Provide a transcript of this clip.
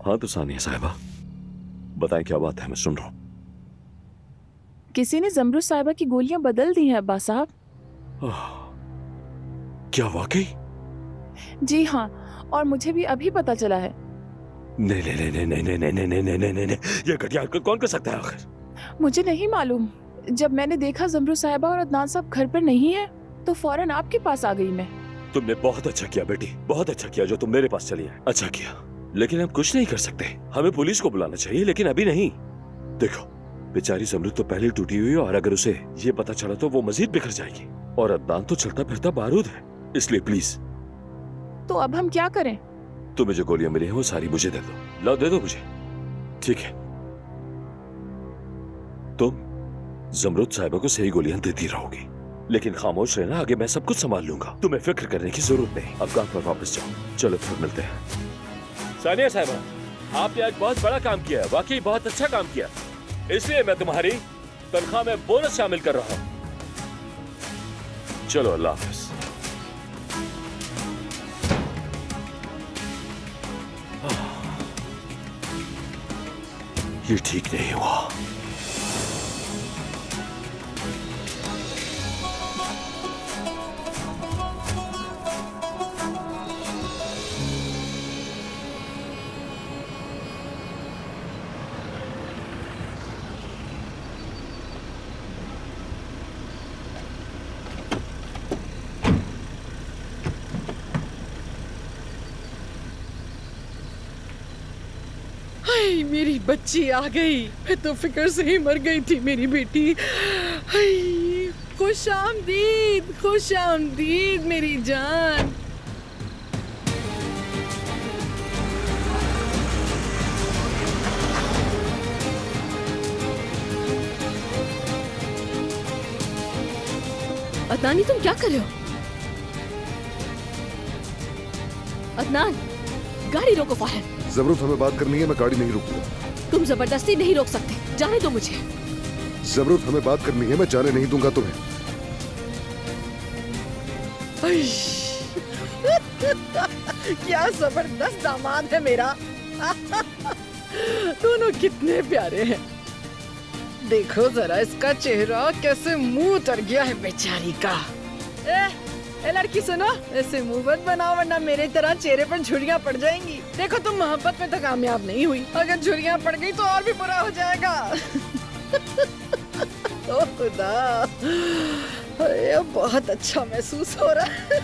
हाँ तो सानिया साहिबा, बताएं क्या बात है, मैं सुन रहा हूँ। किसी ने जमरुद साहिबा की गोलियां बदल दी हैं अब्बा साहब। क्या वाकई? जी हाँ, और मुझे भी अभी पता चला है। नहीं नहीं नहीं नहीं नहीं नहीं नहीं नहीं नहीं नहीं नहीं नहीं, ये घटिया हरकत कौन कर सकता है आखिर? मुझे नहीं मालूम। जब मैंने देखा जमरुद साहिबा और अदनान साहब घर पर नहीं है तो फौरन आपके पास आ गई मैं। तुमने बहुत अच्छा किया बेटी, बहुत अच्छा किया जो तुम मेरे पास चली है। अच्छा किया, लेकिन हम कुछ नहीं कर सकते। हमें पुलिस को बुलाना चाहिए, लेकिन अभी नहीं। देखो, बेचारी जमरुद तो पहले टूटी हुई है, और अगर उसे ये पता चला तो वो मजीद बिखर जाएगी। और अदनान तो चलता फिरता बारूद है, इसलिए प्लीज। तो अब हम क्या करें? तुम्हें जो गोलियां मिली हैं वो सारी मुझे दे दो। लो दे दो मुझे। ठीक है, तुम जमरुद साहिबा को सही गोलियां देती रहोगी, लेकिन खामोश रहना, आगे मैं सब कुछ संभाल लूंगा। तुम्हें फिक्र करने की जरूरत नहीं। अफगान पर वापस जाओ। चलो फिर मिलते हैं। सानिया साहिबा, आपने आज बहुत बड़ा काम किया है, वाकई बहुत अच्छा काम किया, इसलिए मैं तुम्हारी तनख्वाह में बोनस शामिल कर रहा हूं। चलो, अल्लाह हाफिज। ये ठीक नहीं हुआ। हाय, मेरी बच्ची आ गई। मैं तो फिक्र से ही मर गई थी मेरी बेटी। हाय, खुश आमदीद मेरी जान। अदनान, तुम क्या कर रहे हो? अदनान, गाड़ी रोको फौरन। जमरुद, हमें बात करनी है, मैं गाड़ी नहीं रुकूंगा। तुम जबरदस्ती नहीं रोक सकते, जाने दो मुझे। जमरुद, हमें बात करनी है, मैं जाने नहीं दूंगा तुम्हें। क्या जबरदस्त दामाद है मेरा। दोनों कितने प्यारे हैं। देखो जरा इसका चेहरा कैसे मुंह उतर गया है बेचारी का। ए लड़की सुनो, ऐसे मुंह मत बनाओ वरना मेरे तरह चेहरे पर झुर्रियां पड़ जाएंगी। देखो तुम मोहब्बत में तो कामयाब नहीं हुई, अगर झुर्रियां पड़ गई तो और भी बुरा हो जाएगा। ओ खुदा, अरे बहुत अच्छा महसूस हो रहा है।